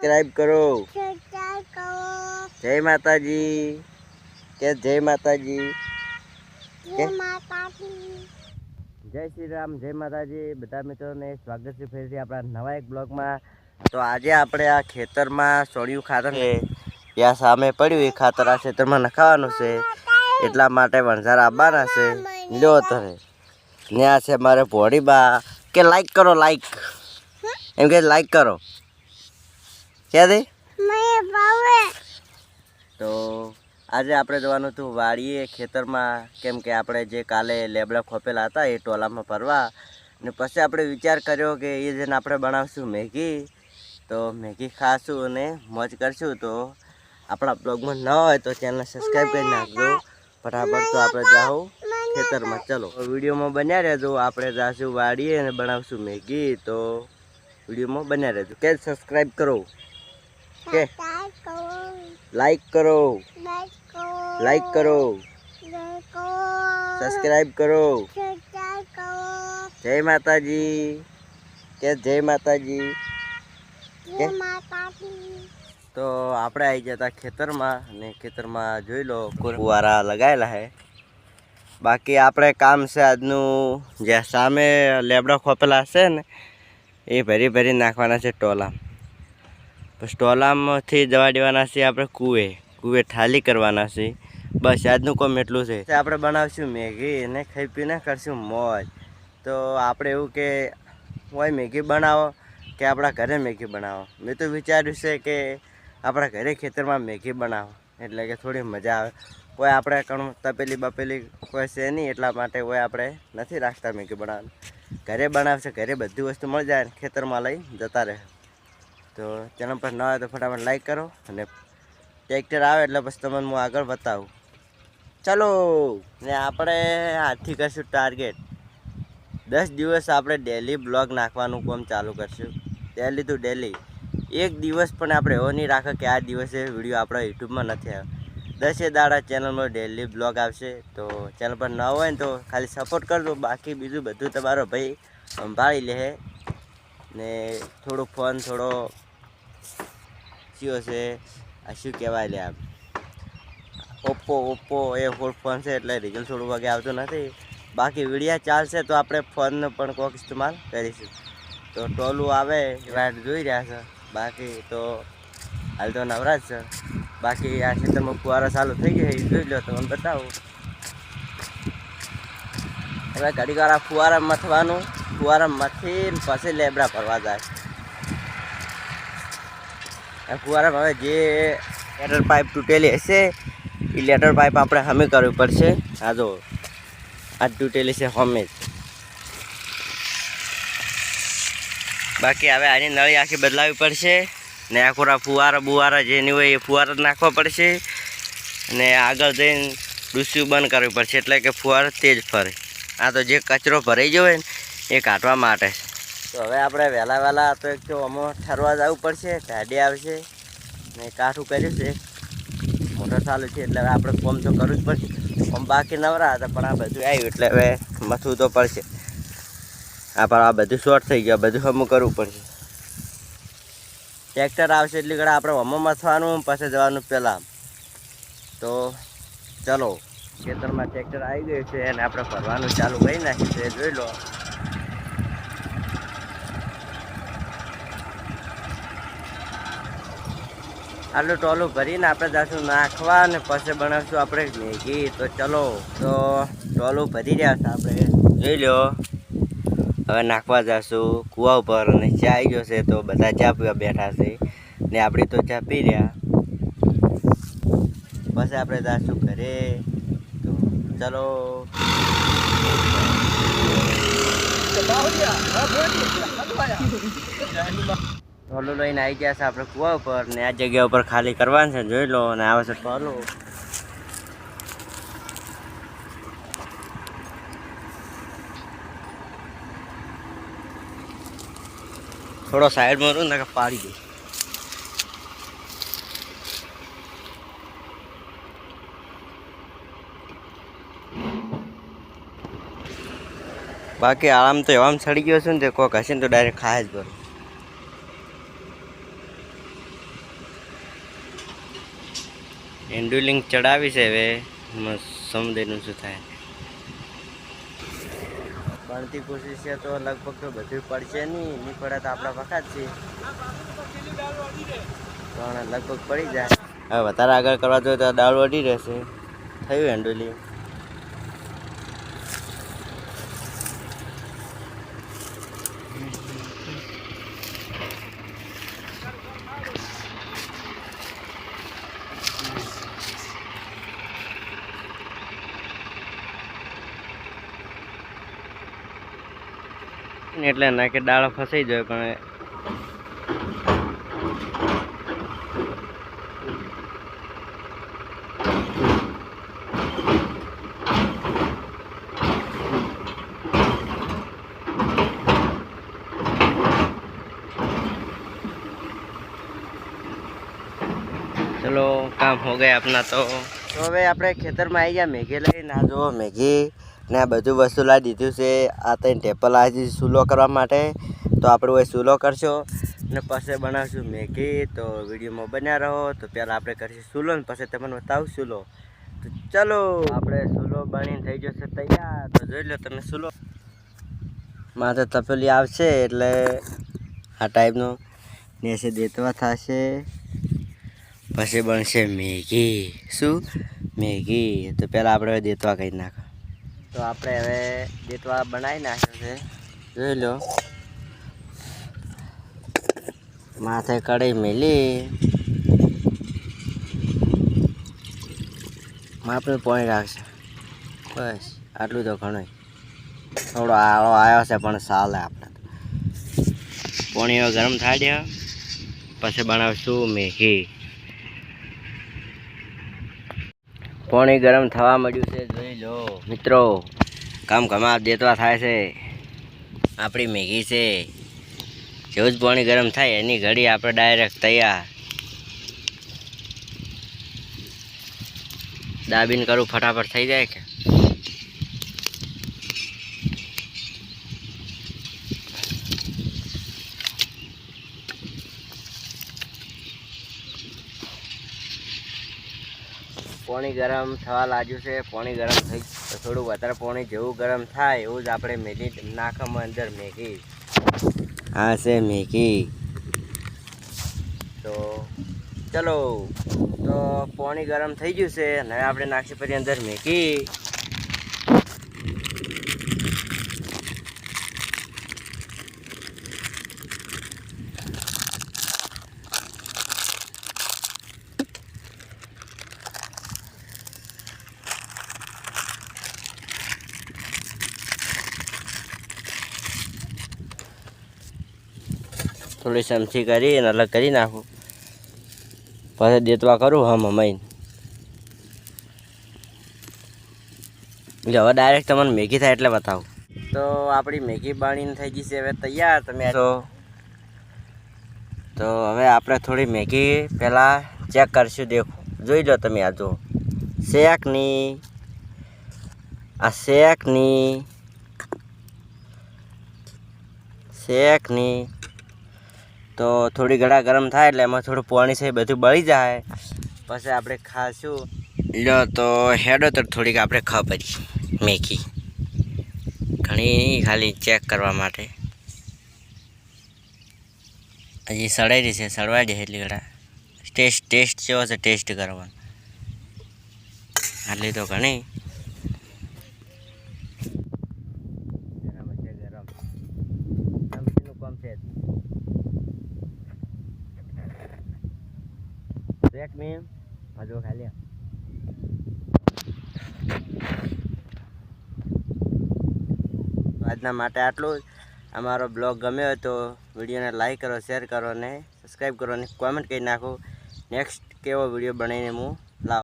Subscribe કરો. જય માતાજી કે જય માતાજી કે જય શ્રી રામ. જય માતાજી બધા મિત્રોને સ્વાગત છે ફરીથી આપણા નવા એક બ્લોગમાં. તો આજે આપણે આ ખેતરમાં સોડિયું ખાતર છે ત્યાં સામે પડ્યું એ ખાતર આ ખેતરમાં નખાવાનું છે, એટલા માટે વણઝાર આવવાના છે. લ્યો તરે ત્યાં છે મારે ભોળીબા કે લાઈક કરો, લાઈક એમ કે લાઈક કરો ક્યાંથી. તો આજે આપણે જવાનું હતું વાડીએ ખેતરમાં, કેમ કે આપણે જે કાલે લેબડા ખોપેલા હતા એ ટોલામાં ભરવા, અને પછી આપણે વિચાર કર્યો કે એ જેને આપણે બનાવશું મેગી. તો મેગી ખાશું અને મોજ કરશું. તો આપણા બ્લોગમાં ન હોય તો ચેનલ સબસ્ક્રાઈબ કરી નાખજો ફટાફટ. તો આપણે જાઉં ખેતરમાં, ચલો વિડીયોમાં બન્યા રહેજો. આપણે જાશું વાડીએ અને બનાવશું મેગી. તો વિડીયોમાં બન્યા રહેજો. કે સબસ્ક્રાઈબ કરો, કે લાઈક કરો, લાઈક કરો, સબસ્ક્રાઈબ કરો. જય માતાજી કે જય માતાજી કે. તો આપણે આવી જતા ખેતરમાં, અને ખેતરમાં જોઈ લો ફુવારા લગાવેલા છે. બાકી આપણે કામ છે આજનું, જ્યાં સામે લેબડા ખોપેલા હશે ને એ ભરી ભરી નાખવાના છે ટોલામ. પછી ટોલામથી જવા દેવાના છે આપણે કૂવે ઠાલી કરવાના છે. બસ આજનું કામ એટલું છે. આપણે બનાવશું મેગી અને ખાઈ પીને કરશું મોજ. તો આપણે એવું કે હોય મેગી બનાવો કે આપણા ઘરે મેગી બનાવો. મેં તો વિચાર્યું છે કે આપણા ઘરે ખેતરમાં મેગી બનાવો, એટલે કે થોડી મજા આવે. કોઈ આપણે કણ તપેલી બપેલી કોઈ છે નહીં, એટલા માટે કોઈ આપણે નથી રાખતા મેગી બનાવવાનું. ઘરે બનાવશે, ઘરે બધી વસ્તુ મળી જાય, ખેતરમાં લઈ જતા રહે. તો ચેનલ પર ન આવે તો ફટાફટ લાઈક કરો, અને ટ્રેક્ટર આવે એટલે પછી તમને હું આગળ બતાવું. ચલો ને આપણે આજથી કરશું ટાર્ગેટ 10 દિવસ આપણે ડેલી બ્લોગ નાખવાનું કામ ચાલુ કરશું. ડેલી તો ડેલી, એક દિવસ પણ આપણે એવો નહીં રાખે કે આ દિવસે વિડીયો આપણા યુટ્યુબમાં નથી આવ્યો. 10 દાડા ચેનલમાં ડેલી બ્લોગ આવશે. તો ચેનલ પર ન હોય ને તો ખાલી સપોર્ટ કરજો. બાકી બીજું બધું તમારો ભાઈ સંભાળી લે. ને થોડું ફોન થોડો કયો છે આ શું કહેવાય લે, આમ ઓપ્પો એ ફોન છે એટલે રિઝલ્ટ થોડું વાગે આવતું નથી. બાકી વિડીયા ચાલશે તો આપણે ફોનનો પણ કોઈક ઇસ્તેમાલ કરીશું. તો ટોલું આવે વાટ જોઈ રહ્યા છે. બાકી તો હાલ તો નવરાજ છે. બાકી આ ખેતરમાં ફુવારા ચાલુ થઈ ગઈ એ જોઈ લો, તમને બતાવું. હવે ઘડી વાર આ ફુવારા મથવાનું, ફુવારા મથીને પછી લેબડા ભરવા જાય. આ ફુવારામાં હવે જે લેટર પાઇપ તૂટેલી હશે એ લેટર પાઇપ આપણે હમે કરવી પડશે. આ જો આ તૂટેલી છે હમે જ. બાકી હવે આની નળી આખી બદલાવી પડશે, ને આખોરા ફુવારા બુવારા જેની હોય એ ફુવારા નાખવા પડશે, અને આગળ જઈને ડૂસ્યું બંધ કરવી પડશે, એટલે કે ફુવારો તેજ ફરે. આ તો જે કચરો ભરાઈ ગયો હોય ને એ કાઢવા માટે. તો હવે આપણે વહેલા તો એક તો આમાં ઠરવા જવું પડશે. ઢાડી આવશે ને કાઠું કર્યું છે, મોટર ચાલુ છે, એટલે હવે આપણે કોમ તો કરવું જ પડશે. કોમ બાકી નવરા હતા પણ આ બધું આવ્યું એટલે હવે મથવું તો પડશે. આ પણ આ બધું શોર્ટ થઈ ગયું, બધું હમું કરવું પડશે. ટ્રેક્ટર આવશે એટલી ઘણા આપણે હમો મથવાનું, પછી જવાનું પહેલાં. તો ચલો ખેતરમાં ટ્રેક્ટર આવી ગયું છે અને આપણે ભરવાનું ચાલુ કરી નાખ્યું છે, જોઈ લો. આટલું ટોલું ભરીને આપણે જઈશું નાખવા, અને પછી બનાવશું આપણે મેગી. તો ચલો, તો ટોલું ભરી રહ્યા છે આપણે, જોઈ લો. હવે નાખવા જઈશું કૂવા ઉપર, અને ચા આવી ગયો છે તો બધા ચા પીવા બેઠા છે, ને આપણી તો ચા પી રહ્યા. પછી આપણે જઈશું ઘરે. તો ચલો ટોલું લઈને આવી ગયા છે આપણે કૂવા ઉપર, ને આ જગ્યા ઉપર ખાલી કરવાનું છે, જોઈ લો. અને આવે છે ટોલું. થોડો સાઈડમાં રહું ને પાડી દે. બાકી આરામ તો એવામાં સડી ગયો છે ને, તે કોક હશે ને તો ડાયરેક્ટ ખાય જ બરો. એન્ડ્યુલિંગ ચડાવી છે હવે સમજેનું શું થાય. બનતી કોશિશ છે તો લગભગ તો બધું પડશે નહીં પડે તો આપણા વખત છે પણ લગભગ પડી જાય. હવે વધારે આગળ કરવા જોઈએ તો દાળ વધી રહેશે. થયું એન્ડ્યુલિંગ. એટલે ના કે દાળ ફસાઈ જાય પણ ચલો કામ હો ગયા આપના. તો હવે આપણે ખેતરમાં આવી ગયા મેઘી લઈને. આ જુઓ મેઘી ને આ બધું વસ્તુ લાવી દીધું છે. આ ત્રણ ટેપલ આવી સૂલો કરવા માટે. તો આપણે હવે સૂલો કરશો ને પછી બનાવશું મેઘી. તો વિડીયોમાં બન્યા રહો. તો પહેલાં આપણે કરીશું સૂલો ને પછી તમને બતાવું સૂલો. તો ચલો આપણે સૂલો બનીને થઈ જશે તૈયાર. તો જોઈ લો તમે સૂલો માથે તપેલી આવશે એટલે આ ટાઈપનું નેસે દેતવા થશે. પછી બનશે મેગી. શું મેગી? તો પહેલાં આપણે દેતવા કરી નાખો. તો આપણે હવે દેતવા બનાવી નાખ્યો છે. જોઈ લો માથે કઢાઈ મેલી માપનું પાણી રાખશે. બસ આટલું તો ઘણું. થોડો આળો આવ્યો છે પણ ચાલે. આપણે પાણી ગરમ થાય દે પછી બનાવીશું મેગી. પાણી ગરમ થવા મળ્યું છે. જોઈ લો મિત્રો કામ કમા દેતવા થાય છે. આપણી મેગી છે. જેવું જ પાણી ગરમ થાય એની ઘડી આપણે ડાયરેક્ટ તૈયાર. દાબીને કરું ફટાફટ થઈ જાય કે. પાણી ગરમ થવા લાગ્યું છે. પાણી ગરમ થઈ થોડું વધારે પાણી જેવું ગરમ થાય એવું જ આપણે મેગી નાખવામાં અંદર મેગી. હા છે મેગી. તો ચલો તો પાણી ગરમ થઈ ગયું છે અને હવે આપણે નાખી પછી અંદર મેગી. થોડી ચમચી કરી અને અલગ કરી નાખું. પછી દેતવા કરું હમ હમાઈને. એટલે હવે ડાયરેક્ટ તમને મેગી થાય એટલે બતાવું. તો આપણી મેગી બનીને થઈ ગઈ છે હવે તૈયાર. તમે તો હવે આપણે થોડી મેગી પહેલાં ચેક કરશું. દેખો જોઈ લો તમે. આ જો શેકની આ શેકની તો થોડી ઘણા ગરમ થાય એટલે એમાં થોડું પાણી છે બધું બળી જાય પછી આપણે ખાશું. લો તો હેડો તો થોડીક આપણે ખબરી મેગી ઘણી ખાલી ચેક કરવા માટે. હજી સડાઈ છે સડવાઈ દે એટલી ઘણા ટેસ્ટ કેવો છે ટેસ્ટ કરવાનો. આટલી તો ઘણી એક મિનિટ હજુ ખાલી. આજના માટે આટલું જ. અમારો બ્લોગ ગમ્યો હોય તો વિડીયોને લાઈક કરો, શેર કરો અને સબસ્ક્રાઈબ કરો અને કોમેન્ટ કરી નાખો. નેક્સ્ટ કેવો વિડીયો બનાવીને હું